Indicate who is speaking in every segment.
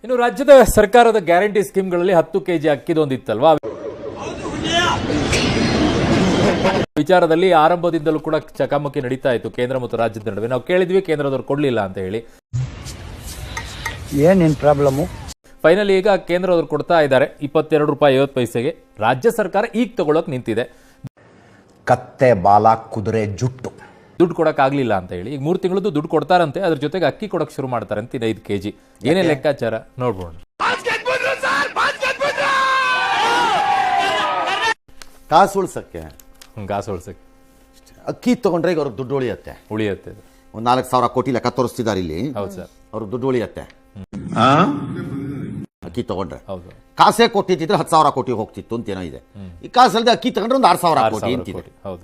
Speaker 1: ಇನ್ನು ರಾಜ್ಯದ ಸರ್ಕಾರದ ಗ್ಯಾರಂಟಿ ಸ್ಕೀಮ್ಗಳಲ್ಲಿ 10 ಕೆಜಿ ಅಕ್ಕಿದೊಂದಿತ್ತಲ್ವಾ, ವಿಚಾರದಲ್ಲಿ ಆರಂಭದಿಂದಲೂ ಕೂಡ ಚಕಮಕಿ ನಡೀತಾ ಇತ್ತು ಕೇಂದ್ರ ಮತ್ತು ರಾಜ್ಯದ ನಡುವೆ. ನಾವು ಕೇಳಿದ್ವಿ, ಕೇಂದ್ರದವರು ಕೊಡ್ಲಿಲ್ಲ ಅಂತ ಹೇಳಿ.
Speaker 2: ಏನೇನು ಪ್ರಾಬ್ಲಮ್ಮು?
Speaker 1: ಫೈನಲ್ ಈಗ ಕೇಂದ್ರದವರು ಕೊಡ್ತಾ ಇದ್ದಾರೆ 22 ರೂಪಾಯಿ 50 ಪೈಸೆಗೆ. ರಾಜ್ಯ ಸರ್ಕಾರ ಈಗ ತಗೊಳಕ್ ನಿಂತಿದೆ.
Speaker 3: ಕತ್ತೆ ಬಾಲ ಕುದುರೆ ಜುಟ್ಟು
Speaker 1: ದುಡ್ಡು ಕೊಡಕ್ಕಾಗ್ಲಿಲ್ಲ ಅಂತ ಹೇಳಿ ಈಗ 3 ತಿಂಗಳದ್ದು ದುಡ್ಡು ಕೊಡ್ತಾರಂತೆ. ಅದ್ರ ಜೊತೆಗೆ ಅಕ್ಕಿ ಕೊಡಕ್ ಶುರು ಮಾಡ್ತಾರೆ ಅಂತ 5 ಕೆಜಿ. ಏನೇ ಲೆಕ್ಕಾಚಾರ ನೋಡ್ಬೋಣ.
Speaker 3: ಕಾಸು ಉಳ್ಸಕ್ಕೆ,
Speaker 1: ಕಾಸು ಉಳ್ಸಕ್ಕೆ
Speaker 3: ಅಕ್ಕಿ ತಗೊಂಡ್ರೆ ಈಗ ಅವ್ರಿಗೆ ದುಡ್ಡು ಉಳಿಯುತ್ತೆ. ಒಂದು 4,000 ಕೋಟಿ ಲೆಕ್ಕ ತೋರಿಸ್ತಿದ್ದಾರೆ ಇಲ್ಲಿ.
Speaker 1: ಹೌದು ಸರ್,
Speaker 3: ಅವ್ರಿಗೆ ದುಡ್ಡು ಉಳಿಯುತ್ತೆ ಅಕ್ಕಿ ತಗೊಂಡ್ರೆ.
Speaker 1: ಹೌದು,
Speaker 3: ಕಾಸೇ ಕೊಟ್ಟಿದ್ರೆ 10,000 ಕೋಟಿ ಹೋಗ್ತಿತ್ತು ಅಂತ ಏನೋ ಇದೆ. ಈ ಕಾಸಲ್ಲದೆ ಅಕ್ಕಿ ತಗೊಂಡ್ರೆ ಒಂದು 6,000 ಕೋಟಿ ಅಂತಿದೆ.
Speaker 1: ಹೌದು,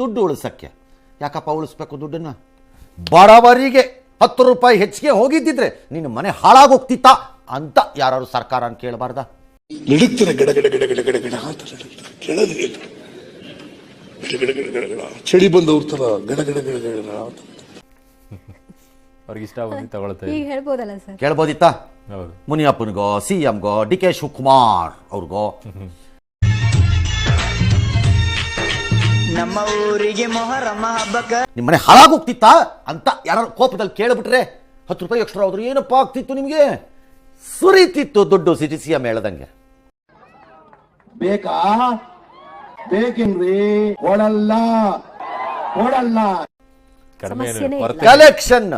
Speaker 3: ದುಡ್ಡು ಉಳಿಸಕ್ಕೆ ಯಾಕಪ್ಪ ಉಳಿಸ್ಬೇಕು ದುಡ್ಡನ್ನ? ಬಡವರಿಗೆ 10 ರೂಪಾಯಿ ಹೆಚ್ಚಿಗೆ ಹೋಗಿದ್ದಿದ್ರೆ ನಿನ್ನ ಮನೆ ಹಾಳಾಗೋಗ್ತಿತ್ತ ಅಂತ ಯಾರು ಸರ್ಕಾರ ಅಂತ ಕೇಳಬಾರ್ದ?
Speaker 4: ನಡುತ್ತಾರೆ ಗಡಗಡ ಗಡಗಡ ಗಡಗಡ ಅಂತ ಕೇಳೋದಿಲ್ಲ. ಚಳಿ ಬಂದವ್ರ ತರ ಗಡಗಡ ಗಡಗಡ ಅಂತ
Speaker 1: ಅವ್ರಿಗೆ ಇಷ್ಟ ಬಂದು ತಗೊಳ್ತಾರೆ.
Speaker 5: ಈಗ ಹೇಳ್ಬೋದಲ್ಲ ಸರ್?
Speaker 3: ಕೇಳ್ಬೋದಿತ್ತ? ಮುನಿಯಪ್ಪನಿಗೋ, CMಗೋ, DK ಶಿವಕುಮಾರ್ ಅವ್ರಿಗೋ.
Speaker 2: ನಮ್ಮ ಊರಿಗೆ ಮೊಹರಮ್ಮ ಹಬ್ಬಕ್ಕ
Speaker 3: ನಿಮ್ಮನೆ ಹಾಳಾಗೋಗ್ತಿತ್ತ ಅಂತ ಯಾರು ಕೋಪದಲ್ಲಿ ಕೇಳ್ಬಿಟ್ರೆ 10 ರೂಪಾಯಿ ಎಕ್ಸ್ಟ್ರಾ ಹೋದ್ರು ಏನಪ್ಪ ಆಗ್ತಿತ್ತು? ನಿಮಗೆ ಸುರಿತಿತ್ತು ದುಡ್ಡು. CM ಹೇಳ್ದಂಗೆ.
Speaker 4: ಬೇಕಾ? ಬೇಕೇನ್ರಿ? ಕೊಡಲ್ಲ ಕೊಡಲ್ಲ. ಕಲೆಕ್ಷನ್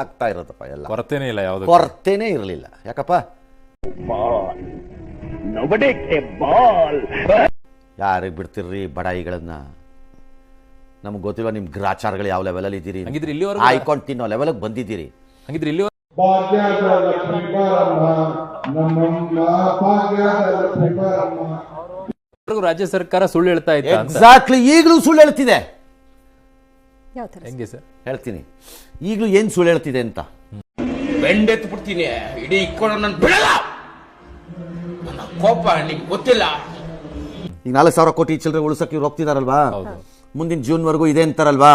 Speaker 4: ಆಗ್ತಾ ಇರೋದಪ್ಪ. ಎಲ್ಲ
Speaker 1: ಕೊರತೆನೇ ಇಲ್ಲ, ಯಾವ್ದು
Speaker 3: ಕೊರತೆನೇ ಇರಲಿಲ್ಲ. ಯಾಕಪ್ಪ? ಯಾರಿಗೆ ಬಿಡ್ತಿರ್ರಿ ಬಡಾಯಿಗಳನ್ನ? ನಮ್ಗೆ ಗೊತ್ತಿಲ್ಲ ನಿಮ್ ಗ್ರಾಚಾರಗಳು ಯಾವ ಲೆವೆಲಲ್ಲಿ ಇದ್ದೀರಿ. ಆಯ್ಕೊಂಡು ತಿನ್ನೋ ಲೆವೆಲ್ಗೆ ಬಂದಿದ್ದೀರಿ.
Speaker 1: ಹಂಗಿದ್ರೆ ಇಲ್ಲಿ ರಾಜ್ಯ ಸರ್ಕಾರ ಸುಳ್ಳು ಹೇಳ್ತಾ ಇತ್ತು.
Speaker 3: ಎಕ್ಸಾಕ್ಟ್ಲಿ, ಈಗಲೂ ಸುಳ್ಳು ಹೇಳ್ತಿದೆ.
Speaker 1: ಹೆಂಗೆ ಸರ್?
Speaker 3: ಹೇಳ್ತೀನಿ, ಈಗಲೂ ಏನ್ ಸುಳ್ಳು ಹೇಳ್ತಿದೆ ಅಂತ.
Speaker 6: ಬೆಂಡೆತ್ತು ಬಿಡ್ತೀನಿ, ಇಡೀ ಇಕ್ಕೊಂಡು ನನ್ನ ಬಿಡಲ್ಲ. ನನ್ನ ಕೋಪ ನಿಮ್ಗೆ ಗೊತ್ತಿಲ್ಲ.
Speaker 3: ಈಗ 4,000 ಕೋಟಿ ಚಿಲ್ಲರೆ ಉಳಿಸಕ್ಕೆ ಇವ್ರು ಹೋಗ್ತಿದಾರಲ್ವಾ? ಮುಂದಿನ ಜೂನ್ ವರೆಗೂ ಇದೆ ಅಂತಾರಲ್ವಾ?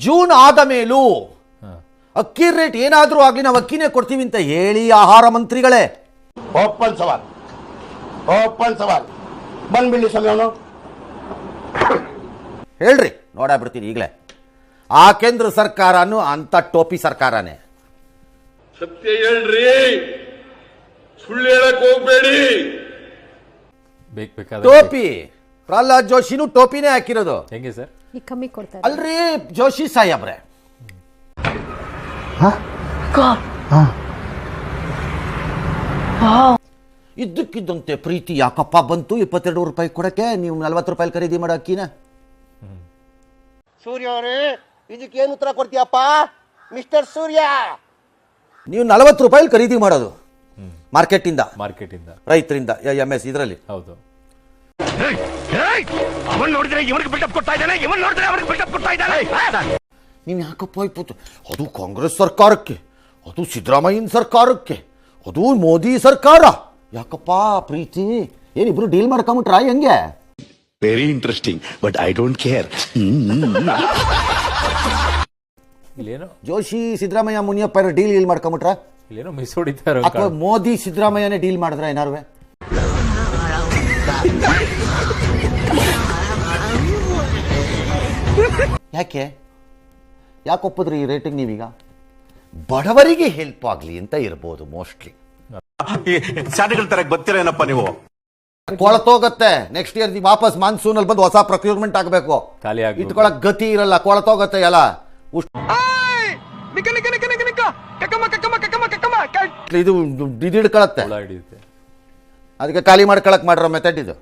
Speaker 3: ಜೂನ್ ಆದ ಮೇಲೂ ಅಕ್ಕಿ ರೇಟ್ ಏನಾದ್ರೂ ಆಗ್ಲಿ ನಾವು ಅಕ್ಕಿನೇ ಕೊಡ್ತೀವಿ ಅಂತ ಹೇಳಿ ಆಹಾರ ಮಂತ್ರಿಗಳೇ.
Speaker 4: ಓಪನ್ ಸವಾಲ್ ಬಂದ್ಬಿಡ್ಲಿ ಸಮಯವನು
Speaker 3: ಹೇಳ್ರಿ, ನೋಡ ಬಿಡ್ತೀನಿ ಈಗಲೇ. ಆ ಕೇಂದ್ರ ಸರ್ಕಾರನು ಅಂತ ಟೋಪಿ ಸರ್ಕಾರನೇ.
Speaker 4: ಸತ್ಯ ಹೇಳ್ರಿ, ಸುಳ್ಳು ಹೇಳಕ್ ಹೋಗ್ಬೇಡಿ.
Speaker 3: ಟೋಪಿ ಪ್ರಹ್ಲಾದ್ ಜೋಶಿನೂ ಟೋಪಿನೇ ಹಾಕಿರೋದು.
Speaker 1: ಹೆಂಗೆ ಸರ್?
Speaker 5: ಈಗ ಕಮ್ಮಿ ಕೊಡ್ತಾರೆ
Speaker 3: ಅಲ್ರಿ ಜೋಶಿ ಸಾಹೇಬ್ರೆ. ಇದ್ದಕ್ಕಿದ್ದಂತೆ ಪ್ರೀತಿ ಯಾಕಪ್ಪ ಬಂತು 22 ರೂಪಾಯಿ ಕೊಡಕ್ಕೆ? ನೀವು 40 ರೂಪಾಯಿ ಖರೀದಿ ಮಾಡೋ ಅಕ್ಕಿನ.
Speaker 7: ಸೂರ್ಯ ಅವರೇ, ಇದಕ್ಕೇನು ಉತ್ತರ ಕೊಡ್ತೀಯಪ್ಪ ಮಿಸ್ಟರ್ ಸೂರ್ಯ?
Speaker 3: ನೀವು 40 ರೂಪಾಯಿ ಖರೀದಿ ಮಾಡೋದು ಮಾರ್ಕೆಟ್ ಇಂದ, ರೈತರಿಂದ, MS ಇದರಲ್ಲಿ.
Speaker 1: ಹೌದು.
Speaker 4: ಅವನ್ ನೋಡಿದ್ರೆ ಇವನಿಗೆ ಬಿಲ್ಡಪ್ ಕೊಡ್ತಾ ಇದ್ದಾನೆ, ಇವನ್ ನೋಡಿದ್ರೆ ಅವನಿಗೆ ಬಿಲ್ಡಪ್ ಕೊಡ್ತಾ ಇದ್ದಾನೆ.
Speaker 3: ನೀವು ಯಾಕಪ್ಪ ಇಪ್ಪತ್ತು? ಅದು ಕಾಂಗ್ರೆಸ್ ಸರ್ಕಾರಕ್ಕೆ, ಅದು ಸಿದ್ದರಾಮಯ್ಯನ ಸರ್ಕಾರಕ್ಕೆ, ಅದು ಮೋದಿ ಸರ್ಕಾರ. ಯಾಕಪ್ಪ ಪ್ರೀತಿ? ಏನಿಬ್ರು ಡೀಲ್ ಮಾಡ್ಕೊಂಬಿಟ್ರ ಹೆಂಗೆ?
Speaker 4: Very interesting, but I don't care.
Speaker 1: ಇಲ್ಲೇನೋ
Speaker 3: ಜೋಶಿ ಸಿದ್ದರಾಮಯ್ಯ ಮುನಿಯಪ್ಪ ಡೀಲ್ ಮಾಡ್ಕೊಂಬಿಟ್ರ?
Speaker 1: ಇಲ್ಲೇನೋ ಮಿಸ್ ಹೊಡಿತಾರೆ.
Speaker 3: ಅಥವಾ ಮೋದಿ ಸಿದ್ದರಾಮಯ್ಯನೇ ಡೀಲ್ ಮಾಡಿದ್ರ ಏನಾರು? ಯಾಕೆ ಒಪ್ಪಿದ್ರಿ ಈ ರೇಟಿಂಗ್? ನೀವೀಗ ಬಡವರಿಗೆ ಹೆಲ್ಪ್ ಆಗ್ಲಿ ಅಂತ ಇರ್ಬೋದು ಮೋಸ್ಟ್ಲಿ.
Speaker 4: ಶಾಲೆಗಳ ತರ ಬರ್ತೀರೇನಪ್ಪ ನೀವು?
Speaker 3: ಕೊಳತೋಗತ್ತೆ ನೆಕ್ಸ್ಟ್ ಇಯರ್. ವಾಪಸ್ ಮಾನ್ಸೂನ್ ಅಲ್ಲಿ ಬಂದು ಹೊಸ ಪ್ರೊಕ್ಯೂರ್ಮೆಂಟ್ ಆಗಬೇಕು. ಇಟ್ಕೊಳಕ್ ಗತಿ ಇರಲ್ಲ, ಕೊಳತೋಗತ್ತೆ ಎಲ್ಲ. ಇದು ಹಿಡ್ಕೊಳತ್ತೆ, ಅದಕ್ಕೆ ಖಾಲಿ ಮಾಡ್ಕೊಳಕ್ ಮಾಡಿರೋ ಮೆಥಡ್ ಇದು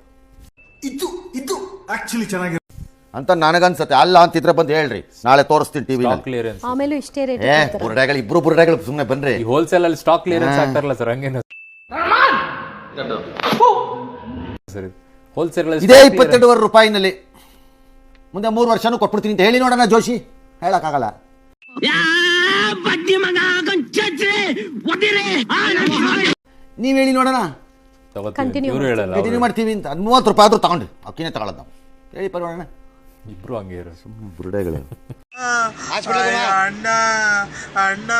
Speaker 3: ಅಂತ ನನಗನ್ಸತ್ತೆ. ಅಲ್ಲ ಅಂತಿದ್ರೆ ಬಂದು ಹೇಳ್ರಿ, ನಾಳೆ ತೋರಿಸ್ತೀನಿ ಟಿವಿ.
Speaker 5: ಆಮೇಲೆ ಇಷ್ಟೇ ರೇಟ್
Speaker 3: ಬುರ್ಡೆಗಳು, ಇಬ್ರು ಬುರ್ಡೆಗಳು ಸುಮ್ಮನೆ ಬನ್ರಿ.
Speaker 1: ಹೋಲ್ಸೇಲ್ ಅಲ್ಲಿ ಸ್ಟಾಕ್ ಕ್ಲಿಯರೆನ್ಸ್ ಆಗ್ತಾರಲ್ಲ ಸರ್, ಹಂಗೇನು? ಹೋಲ್ಸೇಲ್
Speaker 3: ಇದೇ 22 ರೂಪಾಯಿನಲ್ಲಿ ಮುಂದೆ 3 ವರ್ಷನೂ ಕೊಟ್ಬಿಡ್ತೀನಿ ಅಂತ ಹೇಳಿ ನೋಡೋಣ. ಜೋಶಿ ಹೇಳಕ್ಕಾಗಲ್ಲ. ನೀವ್ ಹೇಳಿ ನೋಡೋಣ,
Speaker 5: ಕಂಟಿನ್ಯೂ
Speaker 3: ಮಾಡ್ತೀವಿ ಅಂತ. 30 ರೂಪಾಯಿ ಆದ್ರೂ ತಗೊಂಡ್ರಿ, ಅಕ್ಕಿನೇ ತಗೊಳ್ಳೋದು ನಾವು. ಹೇಳಿ ನೋಡೋಣ.
Speaker 1: ಇಬ್ರು ಹಂಗೆ ಇರೋ
Speaker 3: ಬುರುಡೆಗಳು.
Speaker 7: ಅಣ್ಣ